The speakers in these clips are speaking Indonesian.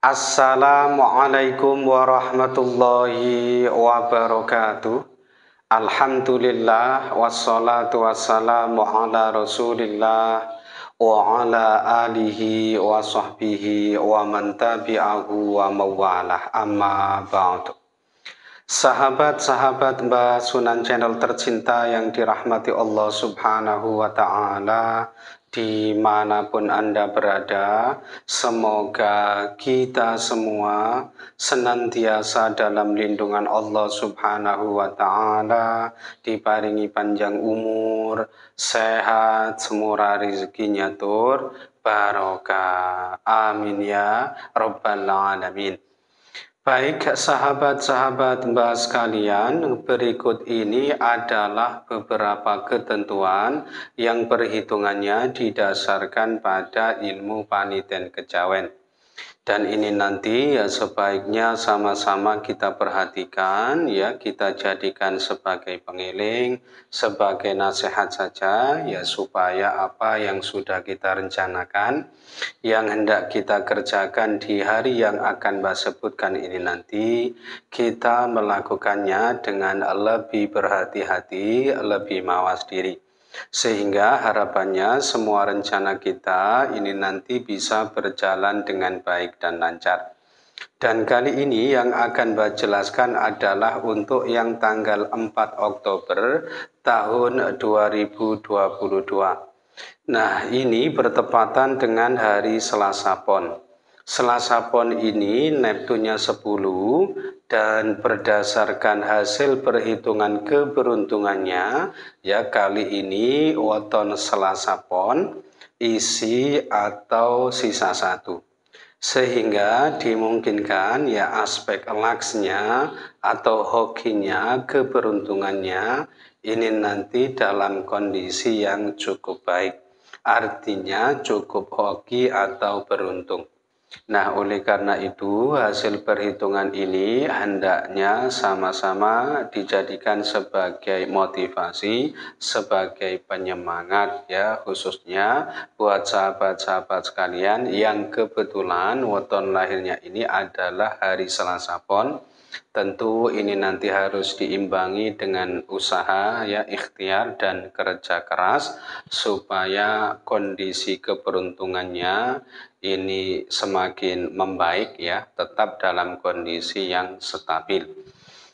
Assalamualaikum warahmatullahi wabarakatuh. Alhamdulillah wassalatu wassalamu ala Rasulillah wa ala alihi wa sahbihi wa man tabi'ahu wa mawalah, amma ba'du. Sahabat-sahabat Mbah Sunan Channel tercinta yang dirahmati Allah Subhanahu wa Ta'ala, dimanapun Anda berada, semoga kita semua senantiasa dalam lindungan Allah Subhanahu wa Ta'ala, diparingi panjang umur, sehat, semurah rezekinya tur, barokah. Amin ya Rabbal Alamin. Baik sahabat-sahabat Mbah sekalian, berikut ini adalah beberapa ketentuan yang perhitungannya didasarkan pada ilmu paniten kejawen. Dan ini nanti ya sebaiknya sama-sama kita perhatikan, ya kita jadikan sebagai pengiling, sebagai nasihat saja, ya supaya apa yang sudah kita rencanakan, yang hendak kita kerjakan di hari yang akan Mbak sebutkan ini nanti, kita melakukannya dengan lebih berhati-hati, lebih mawas diri. Sehingga harapannya semua rencana kita ini nanti bisa berjalan dengan baik dan lancar. Dan kali ini yang akan Mbak jelaskan adalah untuk yang tanggal 4 Oktober tahun 2022. Nah, ini bertepatan dengan hari Selasa Pon. Selasa Pon ini Neptunnya 10 dan berdasarkan hasil perhitungan keberuntungannya, ya kali ini weton Selasa Pon isi atau sisa 1. Sehingga dimungkinkan ya aspek laksnya atau hokinya, keberuntungannya ini nanti dalam kondisi yang cukup baik. Artinya cukup hoki atau beruntung. Nah, oleh karena itu hasil perhitungan ini hendaknya sama-sama dijadikan sebagai motivasi, sebagai penyemangat ya, khususnya buat sahabat-sahabat sekalian yang kebetulan weton lahirnya ini adalah hari Selasa Pon. Tentu ini nanti harus diimbangi dengan usaha ya, ikhtiar dan kerja keras supaya kondisi keberuntungannya ini semakin membaik ya, tetap dalam kondisi yang stabil.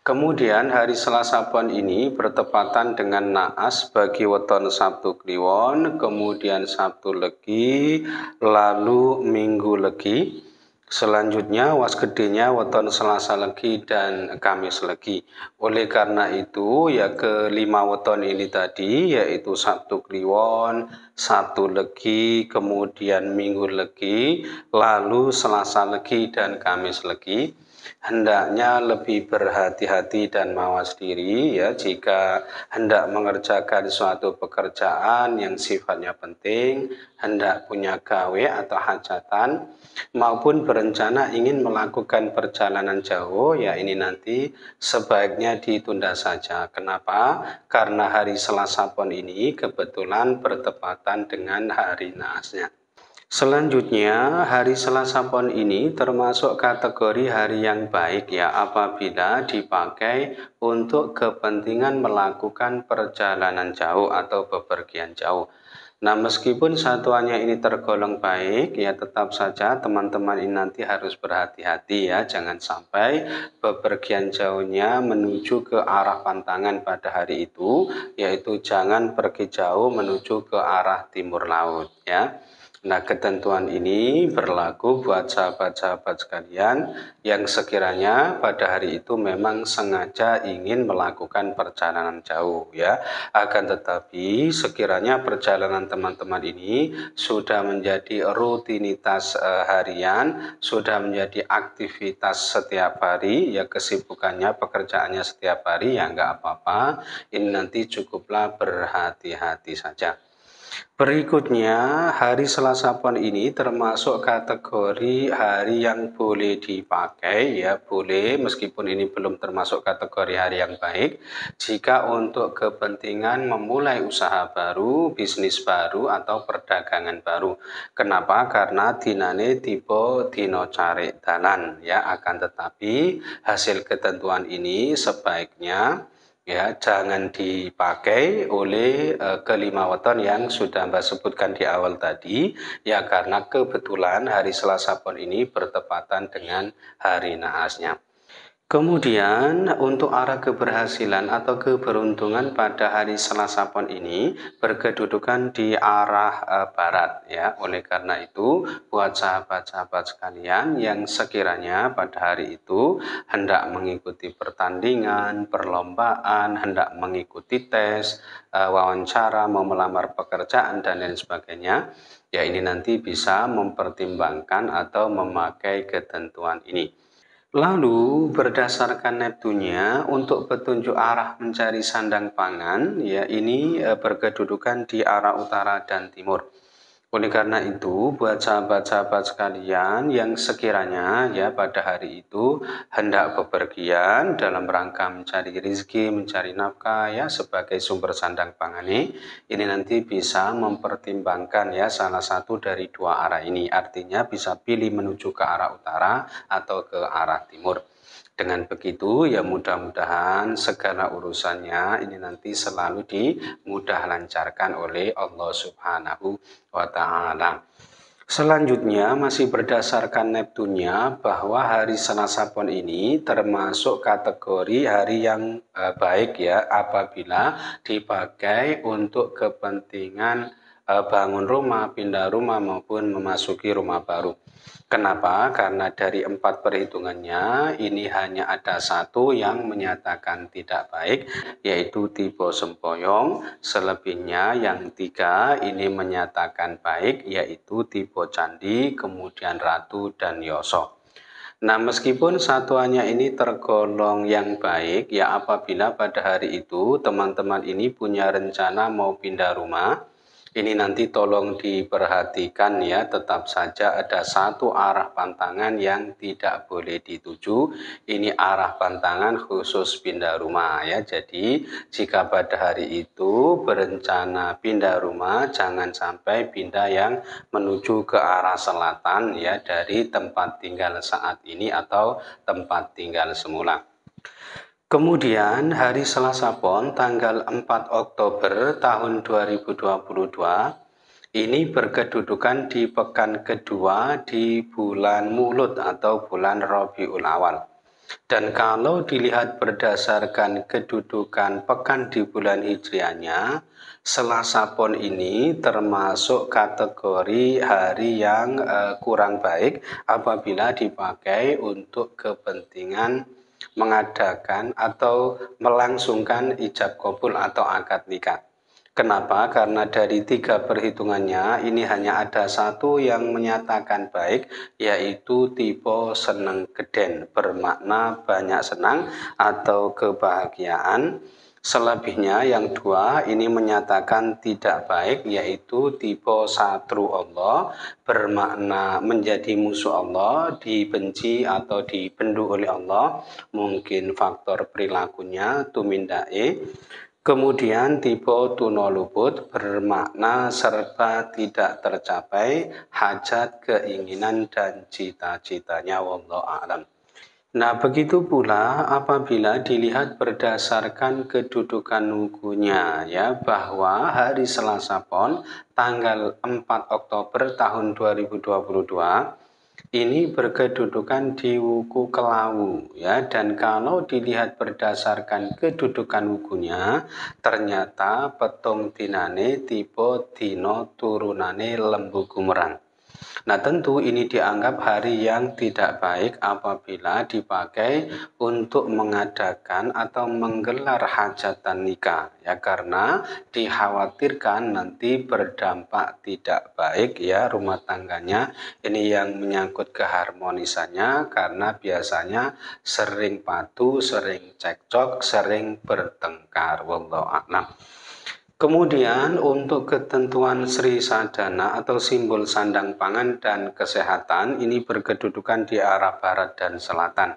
Kemudian hari Selasa Pon ini bertepatan dengan naas bagi weton Sabtu Kliwon, kemudian Sabtu Legi, lalu Minggu Legi. Selanjutnya was gedenya weton Selasa Legi dan Kamis Legi. Oleh karena itu ya kelima weton ini tadi yaitu Sabtu Kliwon, Sabtu Legi, kemudian Minggu Legi, lalu Selasa Legi dan Kamis Legi, hendaknya lebih berhati-hati dan mawas diri ya jika hendak mengerjakan suatu pekerjaan yang sifatnya penting, hendak punya gawe atau hajatan, maupun berencana ingin melakukan perjalanan jauh, ya ini nanti sebaiknya ditunda saja. Kenapa? Karena hari Selasa Pon ini kebetulan bertepatan dengan hari naasnya. Selanjutnya, hari Selasa Pon ini termasuk kategori hari yang baik ya apabila dipakai untuk kepentingan melakukan perjalanan jauh atau bepergian jauh. Nah, meskipun satuannya ini tergolong baik, ya tetap saja teman-teman ini nanti harus berhati-hati ya, jangan sampai bepergian jauhnya menuju ke arah pantangan pada hari itu, yaitu jangan pergi jauh menuju ke arah timur laut ya. Nah, ketentuan ini berlaku buat sahabat-sahabat sekalian yang sekiranya pada hari itu memang sengaja ingin melakukan perjalanan jauh ya. Akan tetapi sekiranya perjalanan teman-teman ini sudah menjadi rutinitas harian, sudah menjadi aktivitas setiap hari ya, kesibukannya, pekerjaannya setiap hari ya nggak apa-apa. Ini nanti cukuplah berhati-hati saja. Berikutnya, hari Selasa Pon ini termasuk kategori hari yang boleh dipakai, ya boleh meskipun ini belum termasuk kategori hari yang baik, jika untuk kepentingan memulai usaha baru, bisnis baru, atau perdagangan baru. Kenapa? Karena dinane tipe dino cari dalan, ya. Akan tetapi hasil ketentuan ini sebaiknya ya jangan dipakai oleh kelima weton yang sudah Mbak sebutkan di awal tadi, ya karena kebetulan hari Selasa Pon ini bertepatan dengan hari naasnya. Kemudian untuk arah keberhasilan atau keberuntungan pada hari Selasa Pon ini berkedudukan di arah barat, ya. Oleh karena itu, buat sahabat-sahabat sekalian yang sekiranya pada hari itu hendak mengikuti pertandingan, perlombaan, hendak mengikuti tes, wawancara, mau melamar pekerjaan dan lain sebagainya, ya ini nanti bisa mempertimbangkan atau memakai ketentuan ini. Lalu berdasarkan Neptunya untuk petunjuk arah mencari sandang pangan, ya ini berkedudukan di arah utara dan timur. Oleh karena itu, buat sahabat-sahabat sekalian yang sekiranya ya pada hari itu hendak bepergian dalam rangka mencari rezeki, mencari nafkah ya sebagai sumber sandang pangan ini nanti bisa mempertimbangkan ya salah satu dari dua arah ini. Artinya bisa pilih menuju ke arah utara atau ke arah timur. Dengan begitu ya mudah-mudahan segala urusannya ini nanti selalu dimudah lancarkan oleh Allah Subhanahu wa Ta'ala. Selanjutnya masih berdasarkan Neptunya bahwa hari Selasa Pon ini termasuk kategori hari yang baik ya apabila dipakai untuk kepentingan bangun rumah, pindah rumah maupun memasuki rumah baru. Kenapa? Karena dari 4 perhitungannya ini hanya ada satu yang menyatakan tidak baik, yaitu tipe sempoyong. Selebihnya yang 3 ini menyatakan baik, yaitu tipe candi, kemudian ratu dan yoso. Nah, meskipun satuannya ini tergolong yang baik, ya apabila pada hari itu teman-teman ini punya rencana mau pindah rumah, ini nanti tolong diperhatikan ya, tetap saja ada satu arah pantangan yang tidak boleh dituju. Ini arah pantangan khusus pindah rumah ya. Jadi jika pada hari itu berencana pindah rumah, jangan sampai pindah yang menuju ke arah selatan ya dari tempat tinggal saat ini atau tempat tinggal semula. Kemudian hari Selasa Pon tanggal 4 Oktober tahun 2022 ini berkedudukan di pekan kedua di bulan Mulud atau bulan Rabiul Awal. Dan kalau dilihat berdasarkan kedudukan pekan di bulan Hijriahnya, Selasa Pon ini termasuk kategori hari yang kurang baik apabila dipakai untuk kepentingan mengadakan atau melangsungkan ijab kabul atau akad nikah. Kenapa? Karena dari 3 perhitungannya ini hanya ada satu yang menyatakan baik, yaitu tipe seneng geden, bermakna banyak senang atau kebahagiaan. Selebihnya yang 2 ini menyatakan tidak baik, yaitu tipe satru Allah, bermakna menjadi musuh Allah, dibenci atau dibendu oleh Allah, mungkin faktor perilakunya tumindae. Kemudian tipe tuno luput bermakna serba tidak tercapai hajat, keinginan dan cita-citanya wallahu a'lam. Nah, begitu pula apabila dilihat berdasarkan kedudukan wukunya ya bahwa hari Selasa Pon tanggal 4 Oktober tahun 2022 ini berkedudukan di wuku Kelawu ya, dan kalau dilihat berdasarkan kedudukan wukunya ternyata petung dinane tipe dino turunane lembu gumerang. Nah, tentu ini dianggap hari yang tidak baik apabila dipakai untuk mengadakan atau menggelar hajatan nikah ya, karena dikhawatirkan nanti berdampak tidak baik ya rumah tangganya. Ini yang menyangkut keharmonisannya karena biasanya sering padu, sering cekcok, sering bertengkar wallahu a'lam. Kemudian untuk ketentuan Sri Sadana atau simbol sandang pangan dan kesehatan ini berkedudukan di arah barat dan selatan.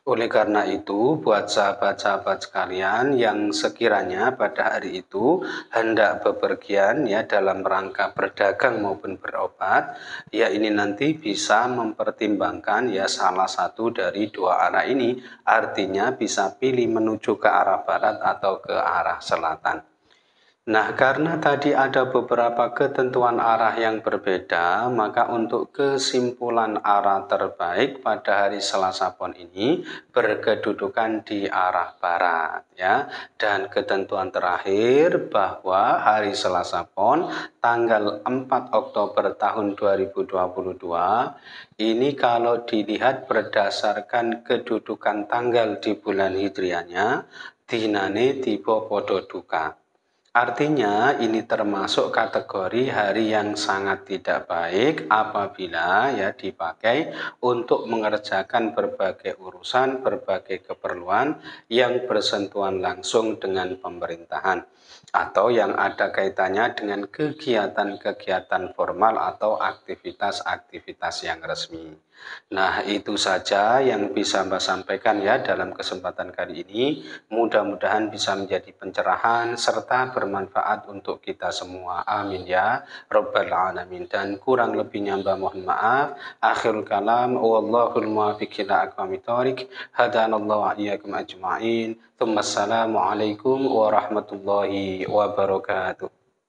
Oleh karena itu, buat sahabat-sahabat sekalian yang sekiranya pada hari itu hendak bepergian ya dalam rangka berdagang maupun berobat, ya ini nanti bisa mempertimbangkan ya salah satu dari dua arah ini, artinya bisa pilih menuju ke arah barat atau ke arah selatan. Nah, karena tadi ada beberapa ketentuan arah yang berbeda, maka untuk kesimpulan arah terbaik pada hari Selasa Pon ini berkedudukan di arah barat ya. Dan ketentuan terakhir bahwa hari Selasa Pon tanggal 4 Oktober tahun 2022 ini kalau dilihat berdasarkan kedudukan tanggal di bulan hijriahnya dinane tiba podo duka. Artinya ini termasuk kategori hari yang sangat tidak baik apabila ya dipakai untuk mengerjakan berbagai urusan, berbagai keperluan yang bersentuhan langsung dengan pemerintahan atau yang ada kaitannya dengan kegiatan-kegiatan formal atau aktivitas-aktivitas yang resmi. Nah, itu saja yang bisa Mbak sampaikan ya dalam kesempatan kali ini. Mudah-mudahan bisa menjadi pencerahan serta bermanfaat untuk kita semua. Amin ya Rabbal Alamin. Dan kurang lebihnya Mbak mohon maaf. Akhirul kalam. Wallahul muwaffiq ila aqwamit thoriq. Hadanallahu wa iyyakum ajma'in. Assalamualaikum warahmatullahi wabarakatuh.